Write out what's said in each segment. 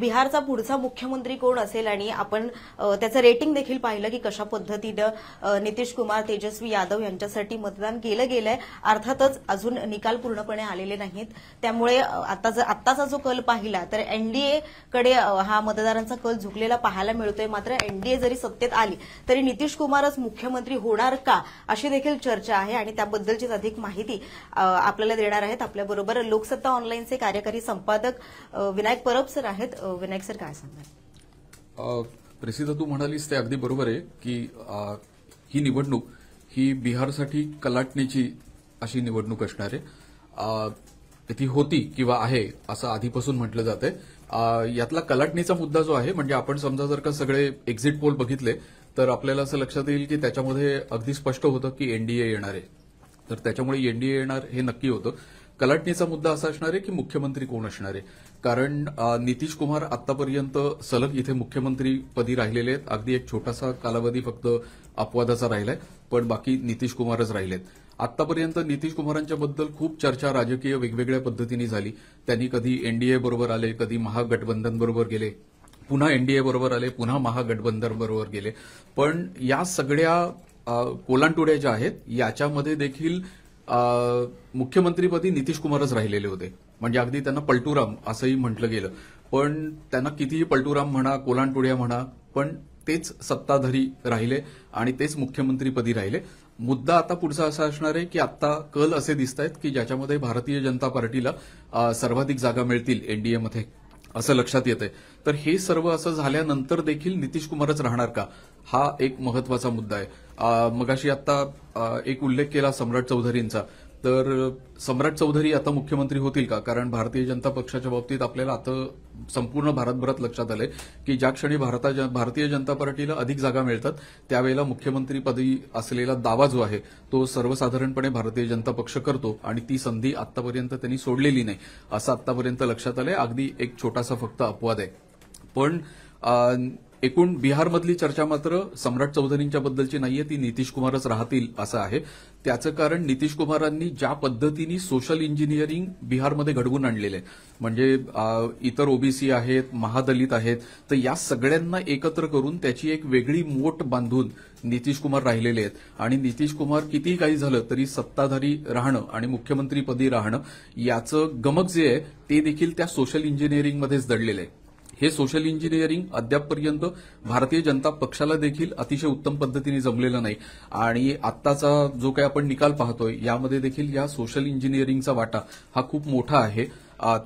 बिहारचा पुढचा मुख्यमंत्री कोण असेल आणि आपण त्याचं रेटिंग देखील पाहिलं की कशा पद्धतीनं नितीश कुमार, तेजस्वी यादव यांच्यासाठी मतदान केलं गेलंय. अर्थातच अजून निकाल पूर्णपणे आलेले नाहीत, त्यामुळे आत्ताचा जो कल पाहिला तर एनडीए कडे हा मतदारांचा कल झुकलेला पाहायला मिळतोय. मात्र एनडीए जरी सत्तेत आली तरी नितीश कुमारच मुख्यमंत्री होणार का, अशी देखील चर्चा आहे आणि त्याबद्दलचीच अधिक माहिती आपल्याला देणार आहेत. आपल्याबरोबर लोकसत्ता ऑनलाईनचे कार्यकारी संपादक विनायक परब सर आहेत. विनायक सर, काय सांगाल? प्रसिद्ध, तू म्हणालीस ते अगदी बरोबर आहे की ही निवडणूक ही बिहारसाठी कलाटणीची अशी निवडणूक असणार आहे. ती होती किंवा आहे असं आधीपासून म्हटलं जातंय. यातला कलाटणीचा मुद्दा जो आहे, म्हणजे आपण समजा जर का सगळे एक्झिट पोल बघितले तर आपल्याला असं लक्षात येईल की त्याच्यामध्ये अगदी स्पष्ट होतं की एनडीए येणार आहे. तर त्याच्यामुळे एनडीए येणार हे नक्की होतं. कलाटणीचा मुद्दा असा असणार आहे की मुख्यमंत्री कोण असणार आहे. कारण नितीश कुमार आतापर्यंत सलग इथे मुख्यमंत्रीपदी राहिलेले आहेत. अगदी एक छोटासा कालावधी फक्त अपवादाचा राहिलाय, पण बाकी नितीश कुमारच राहिलेत. आतापर्यंत नितीश कुमारांच्या बद्दल खूप चर्चा राजकीय वेगवेगळ्या पद्धतीने झाली. त्यांनी कधी एनडीए बरोबर आले, कधी महागठबंधन बरोबर गेले, पुन्हा एनडीए बरोबर आले, पुन्हा महागठबंधन बरोबर गेले. पण या सगळ्या कोलांटुड्या ज्या आहेत याच्यामध्ये देखील मुख्यमंत्रीपदी नितीश कुमारच राहिलेले होते. म्हणजे अगदी त्यांना पलटूराम असंही म्हटलं गेलं. पण त्यांना कितीही पलटूराम म्हणा, कोलांटुड्या म्हणा, पण तेच सत्ताधारी राहिले आणि तेच मुख्यमंत्रीपदी राहिले. मुद्दा आता पुढचा असा असणार आहे की आता कल असे दिसत आहेत की ज्याच्यामध्ये भारतीय जनता पार्टीला सर्वाधिक जागा मिळतील एनडीएमध्ये असं लक्षात येतंय. तर हे सर्व असं झाल्यानंतर देखील नितीश कुमारच राहणार का, हा एक महत्वाचा मुद्दा आहे. मगाशी आता एक उल्लेख केला सम्राट चौधरींचा. तर सम्राट चौधरी आता मुख्यमंत्री होतील का? कारण भारतीय जनता पक्षाच्या बाबतीत आपल्याला आता संपूर्ण भारतभरात लक्षात आलंय की ज्या क्षणी भारतीय जनता पार्टीला अधिक जागा मिळतात त्यावेळेला मुख्यमंत्रीपदी असलेला दावा जो आहे तो सर्वसाधारणपणे भारतीय जनता पक्ष करतो आणि ती संधी आतापर्यंत त्यांनी सोडलेली नाही असं आतापर्यंत लक्षात आलंय. अगदी एक छोटासा फक्त अपवाद आहे. पण एकूण बिहारमधली चर्चा मात्र सम्राट चौधरींच्या बद्दलची नाहीये, ती नितीश कुमारच राहतील असं आहे. त्याचं कारण नितीश कुमारांनी ज्या पद्धतीने सोशल इंजिनिअरिंग बिहारमध्ये घडवून आणलेलं आहे, म्हणजे इतर ओबीसी आहेत, महादलित आहेत, तर या सगळ्यांना एकत्र करून त्याची एक वेगळी मोट बांधून नितीश कुमार राहिलेले आहेत. आणि नितीश कुमार कितीही काही झालं तरी सत्ताधारी राहणं आणि मुख्यमंत्रीपदी राहणं याचं गमक जे आहे ते देखील त्या सोशल इंजिनिअरिंगमध्येच दडलेलं आहे. हे सोशल इंजिनिअरिंग अद्यापपर्यंत भारतीय जनता पक्षाला देखील अतिशय उत्तम पद्धतीने जमलेलं नाही. आणि आत्ताचा जो काही आपण निकाल पाहतोय यामध्ये देखील या सोशल इंजिनिअरिंगचा वाटा हा खूप मोठा आहे.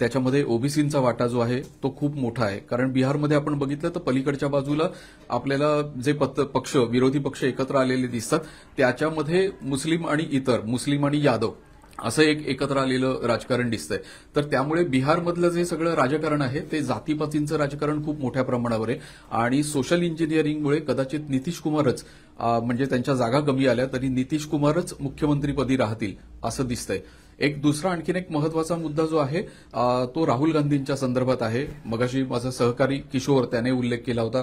त्याच्यामध्ये ओबीसींचा वाटा जो आहे तो खूप मोठा आहे. कारण बिहारमध्ये आपण बघितलं तर पलीकडच्या बाजूला आपल्याला जे पक्ष, विरोधी पक्ष एकत्र आलेले दिसतात त्याच्यामध्ये मुस्लिम आणि इतर, मुस्लिम आणि यादव असं एक एकत्र आलेलं राजकारण दिसतंय. तर त्यामुळे बिहारमधलं जे सगळं राजकारण आहे ते जातीपातींचं राजकारण खूप मोठ्या प्रमाणावर आहे. आणि सोशल इंजिनिअरिंगमुळे कदाचित नितीश कुमारच, म्हणजे त्यांच्या जागा कमी आल्या तरी नितीश कुमारच मुख्यमंत्रीपदी राहतील असं दिसतंय. एक दुसरा आणखीन एक महत्वाचा मुद्दा जो आहे तो राहुल गांधींच्या संदर्भात आहे. मगाशी माझा सहकारी किशोर त्याने उल्लेख केला होता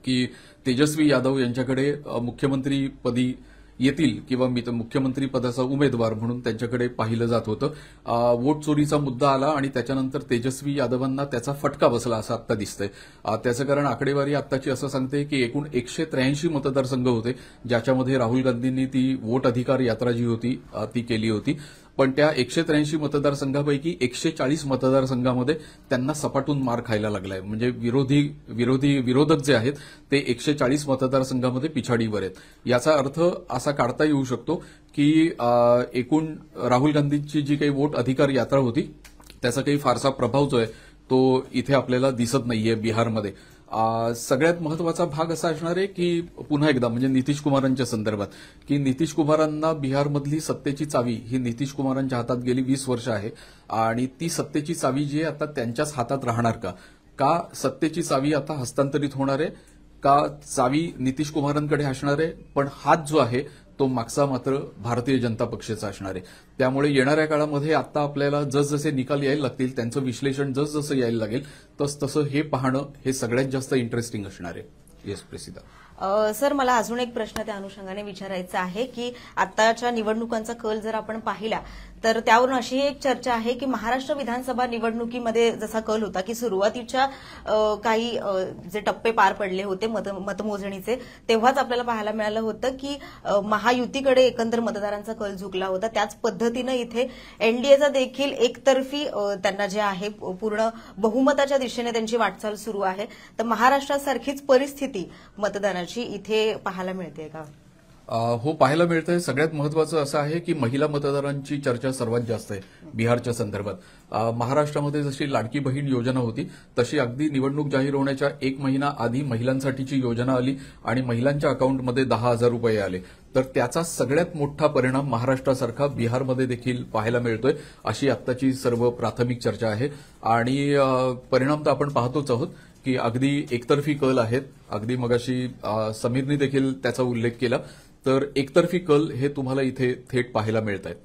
की तेजस्वी यादव यांच्याकडे मुख्यमंत्रीपदी येतील किंवा मुख्यमंत्री पदाचा उमेदवार म्हणून त्यांच्याकडे पाहिलं जात होतं. वोट चोरीचा मुद्दा आला आणि त्याच्यानंतर तेजस्वी यादवांना त्याचा फटका बसला असं आता दिसतंय. त्याचं कारण आकडेवारी आत्ताची असं सांगते की एकूण 183 मतदारसंघ होते ज्याच्यामध्ये राहुल गांधींनी ती वोट अधिकार यात्रा जी होती ती केली होती. पण त्या 183 मतदारसंघापैकी 140 मतदारसंघामध्ये त्यांना सपाटून मार खायला लागलाय. म्हणजे विरोधक जे आहेत ते 140 मतदारसंघामध्ये पिछाडीवर आहेत. याचा अर्थ असा काढता येऊ शकतो की एकूण राहुल गांधींची जी काही वोट अधिकार यात्रा होती त्याचा काही फारसा प्रभाव जो आहे तो इथे आपल्याला दिसत नाहीये बिहारमध्ये. सगळ्यात महत्वाचा भाग असा असणार आहे की पुन्हा एकदा म्हणजे नितीश कुमारांच्या संदर्भात की नितीश कुमारांना बिहारमधली सत्तेची चावी ही नितीश कुमारांच्या हातात गेली 20 वर्ष आहे. आणि ती सत्तेची चावी जी आहे आता त्यांच्याच हातात राहणार का सत्तेची चावी आता हस्तांतरित होणार आहे का चावी नितीश कुमारांकडे असणार आहे. पण हात जो आहे तो मागचा मात्र भारतीय जनता पक्षाचा असणार आहे. त्यामुळे येणाऱ्या काळामध्ये आता आपल्याला जसजसे निकाल यायला लागतील, त्यांचं विश्लेषण जसजसं यायला लागेल तसतसं हे पाहणं हे सगळ्यात जास्त इंटरेस्टिंग असणार आहे. येस प्रसिद्ध. सर, मला अजून एक प्रश्न त्या अनुषंगाने विचारायचा आहे की आताच्या निवडणुकांचा कल जर आपण पाहिला तर त्यावरून अशी एक चर्चा आहे की महाराष्ट्र विधानसभा निवडणुकीमध्ये जसा कल होता की सुरुवातीच्या काही जे टप्पे पार पडले होते मतमोजणीचे, तेव्हाच आपल्याला पाहायला मिळालं होतं की महायुतीकडे एकंदर मतदारांचा कल झुकला होता. त्याच पद्धतीनं इथे एनडीएचा देखील एकतर्फी त्यांना जे आहे पूर्ण बहुमताच्या दिशेने त्यांची वाटचाल सुरू आहे. तर महाराष्ट्रासारखीच परिस्थिती मतदानाची इथे पाहायला मिळते का? हो, पाहायला मिळतंय. सगळ्यात महत्वाचं असं आहे की महिला मतदारांची चर्चा सर्वात जास्त आहे बिहारच्या संदर्भात. महाराष्ट्रामध्ये जशी लाडकी बहीण योजना होती तशी अगदी निवडणूक जाहीर होण्याच्या 1 महिना आधी महिलांसाठीची योजना आली आणि महिलांच्या अकाउंटमध्ये 10,000 रुपये आले. तर त्याचा सगळ्यात मोठा परिणाम महाराष्ट्रासारखा बिहारमध्ये देखील पाहायला मिळतोय, अशी आत्ताची सर्व प्राथमिक चर्चा आहे. आणि परिणाम तर आपण पाहतोच आहोत की अगदी एकतर्फी कल आहेत. अगदी मगाशी समीरने देखील त्याचा उल्लेख केला. तर एकतर्फी कल हे तुम्हाला इथे थेट पाहायला मिळत आहेत.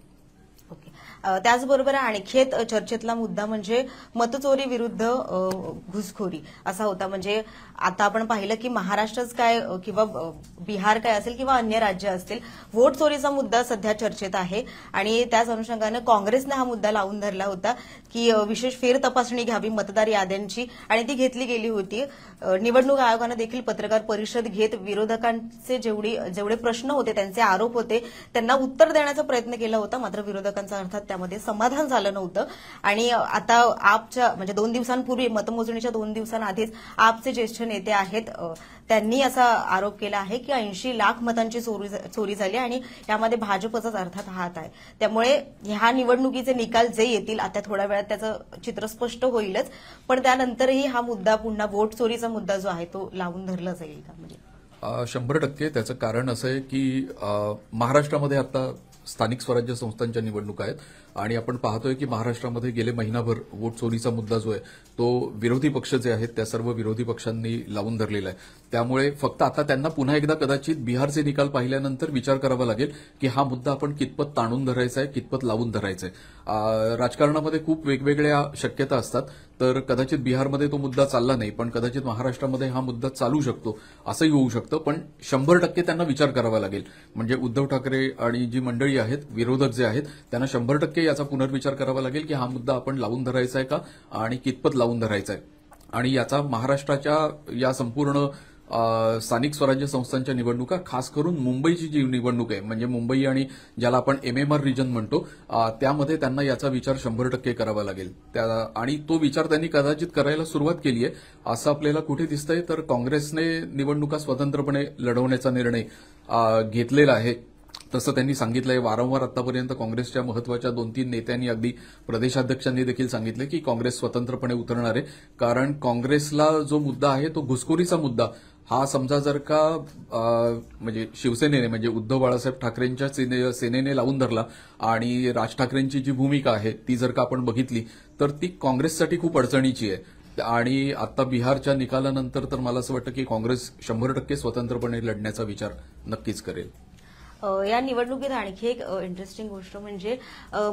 त्याचबरोबर आणखी एक चर्चेतला मुद्दा म्हणजे मतचोरी विरुद्ध घुसखोरी असा होता. म्हणजे आता आपण पाहिलं की महाराष्ट्रच काय किंवा बिहार काय असेल किंवा अन्य राज्य असतील, व्होट चोरीचा मुद्दा सध्या चर्चेत आहे. आणि त्याच अनुषंगानं काँग्रेसने हा मुद्दा लावून धरला होता की विशेष फेर तपासणी घ्यावी मतदार याद्यांची, आणि ती घेतली गेली होती. निवडणूक आयोगानं देखील पत्रकार परिषद घेत विरोधकांचे जेवढे प्रश्न होते, त्यांचे आरोप होते, त्यांना उत्तर देण्याचा प्रयत्न केला होता. मात्र विरोधकांचा अर्थात त्यामध्ये समाधान झालं नव्हतं. आणि आता आपच्या म्हणजे 2 दिवसांपूर्वी मतमोजणीच्या 2 दिवसांआधीच आपचे ज्येष्ठ नेते आहेत, त्यांनी असा आरोप केला आहे की 80 लाख मतांची चोरी झाली आणि यामध्ये भाजपचाच अर्थात हात आहे. त्यामुळे ह्या निवडणुकीचे निकाल जे येतील आता थोड्या वेळात त्याचं चित्र स्पष्ट होईलच, पण त्यानंतरही हा मुद्दा पुन्हा व्होट चोरीचा मुद्दा जो आहे तो लावून धरला जाईल का? म्हणजे 100% त्याचं कारण असं आहे की महाराष्ट्रामध्ये आता स्थानिक स्वराज्य संस्थांच्या निवडणुका आहेत आणि आपण पाहतोय की महाराष्ट्रामध्ये गेले महिनाभर वोट चोरीचा मुद्दा जो आहे तो विरोधी पक्ष जे आहेत त्या सर्व विरोधी पक्षांनी लावून धरलेला आहे. त्यामुळे फक्त आता त्यांना पुन्हा एकदा कदाचित बिहारचे निकाल पाहिल्यानंतर विचार करावा लागेल की हा मुद्दा आपण कितपत ताणून धरायचा आहे, कितपत लावून धरायचा आहे. राजकारणामध्ये खूप वेगवेगळ्या शक्यता असतात. तर कदाचित बिहारमध्ये तो मुद्दा चालला नाही, पण कदाचित महाराष्ट्रामध्ये हा मुद्दा चालू शकतो, असंही होऊ शकतं. पण 100% त्यांना विचार करावा लागेल. म्हणजे उद्धव ठाकरे आणि जी मंडळी आहेत, विरोधक जे आहेत, त्यांना 100% याचा पुनर्विचार करावा लागेल की हा मुद्दा आपण लावून धरायचा आहे का आणि कितपत लावून धरायचा आहे. आणि याचा महाराष्ट्राच्या या संपूर्ण स्थानिक स्वराज्य संस्थांच्या निवडणुका, खास करून मुंबईची जी निवडणूक आहे, म्हणजे मुंबई आणि ज्याला आपण MMR रिजन म्हणतो, त्यामध्ये त्यांना याचा विचार 100% करावा लागेल. आणि तो विचार त्यांनी कदाचित करायला सुरुवात केली आहे असं आपल्याला कुठे दिसतंय. तर काँग्रेसने निवडणुका स्वतंत्रपणे लढवण्याचा निर्णय घेतलेला आहे, तसं त्यांनी सांगितलंय. वारंवार आतापर्यंत काँग्रेसच्या महत्वाच्या 2-3 नेत्यांनी, अगदी प्रदेशाध्यक्षांनी देखील सांगितलं की काँग्रेस स्वतंत्रपणे उतरणार आहे. कारण काँग्रेसला जो मुद्दा आहे तो घुसखोरीचा मुद्दा, हा समजा जर का म्हणजे शिवसेनेने, म्हणजे उद्धव बाळासाहेब ठाकरेंच्या सेनेने लावून धरला आणि राज ठाकरेंची जी भूमिका आहे ती जर का आपण बघितली तर ती काँग्रेससाठी खूप अडचणीची आहे. आणि आता बिहारच्या निकालानंतर तर मला असं वाटतं की काँग्रेस 100% स्वतंत्रपणे लढण्याचा विचार नक्कीच करेल. या निवडणुकीत आणखी एक इंटरेस्टिंग गोष्ट म्हणजे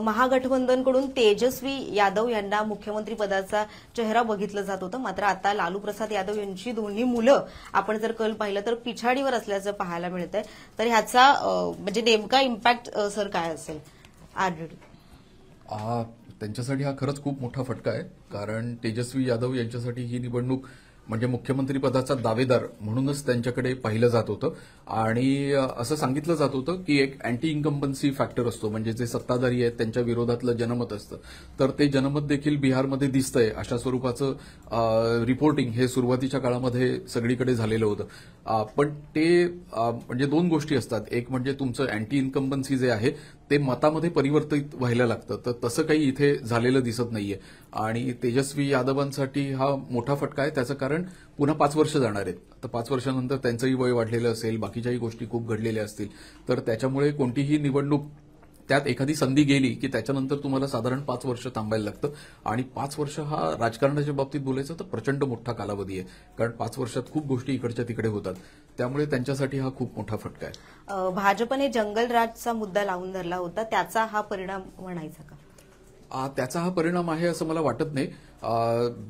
महागठबंधनकडून तेजस्वी यादव यांना मुख्यमंत्री पदाचा चेहरा बघितलं जात होतं. मात्र आता लालू प्रसाद यादव यांची दोन्ही मुलं आपण जर कल पाहिलं तर पिछाडीवर असल्याचं पाहायला मिळतंय. तर ह्याचा म्हणजे नेमका इम्पॅक्ट सर काय असेल आरजेडी? त्यांच्यासाठी हा खरंच खूप मोठा फटका आहे. कारण तेजस्वी यादव यांच्यासाठी ही निवडणूक म्हणजे मुख्यमंत्री पदाचा दावेदार म्हणूनच त्यांच्याकडे पाहिलं जात होतं. आणि असं सांगितलं जात होतं की एक अँटी इन्कम्बन्सी फॅक्टर असतो, म्हणजे जे सत्ताधारी आहेत त्यांच्या विरोधातलं जनमत असतं, तर ते जनमत देखील बिहारमध्ये दिसतंय अशा स्वरूपाचं रिपोर्टिंग हे सुरुवातीच्या काळामध्ये सगळीकडे झालेलं होतं. पण ते म्हणजे 2 गोष्टी असतात. एक म्हणजे तुमचं अँटी इन्कम्बन्सी जे आहे ते मतामध्ये परिवर्तित व्हायला लागतं, तर तसं काही इथे झालेलं दिसत नाहीये. आणि तेजस्वी यादवांसाठी हा मोठा फटका आहे. त्याचं कारण पुन्हा 5 वर्ष जाणार आहेत. तर 5 वर्षानंतर त्यांचंही वय वाढलेलं असेल, बाकीच्याही गोष्टी खूप घडलेल्या असतील, तर त्याच्यामुळे कोणतीही निवडणूक त्यात एखादी संधी गेली की त्याच्यानंतर तुम्हाला साधारण 5 वर्ष थांबायला लागतं. आणि 5 वर्ष हा राजकारणाच्या बाबतीत बोलायचं तर प्रचंड मोठा कालावधी आहे. कारण 5 वर्षात खूप गोष्टी इकडच्या तिकडे होतात. त्यामुळे त्यांच्यासाठी हा खूप मोठा फटका आहे. भाजपने जंगलराजचा मुद्दा लावून धरला होता, त्याचा हा परिणाम म्हणायचा का? त्याचा हा परिणाम आहे असं मला वाटत नाही.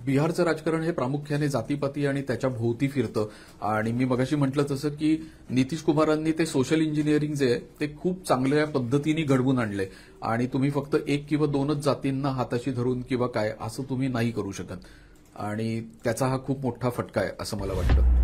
बिहारचं राजकारण हे प्रामुख्याने जातीपाती आणि त्याच्या भोवती फिरतं आणि मी मगाशी म्हटलं तसं की नितीश कुमारांनी ते सोशल इंजिनिअरिंग जे आहे ते खूप चांगल्या पद्धतीने घडवून आणलंय आणि तुम्ही फक्त एक किंवा दोनच जातींना हाताशी धरून किंवा काय असं तुम्ही नाही करू शकत आणि त्याचा हा खूप मोठा फटका आहे असं मला वाटतं.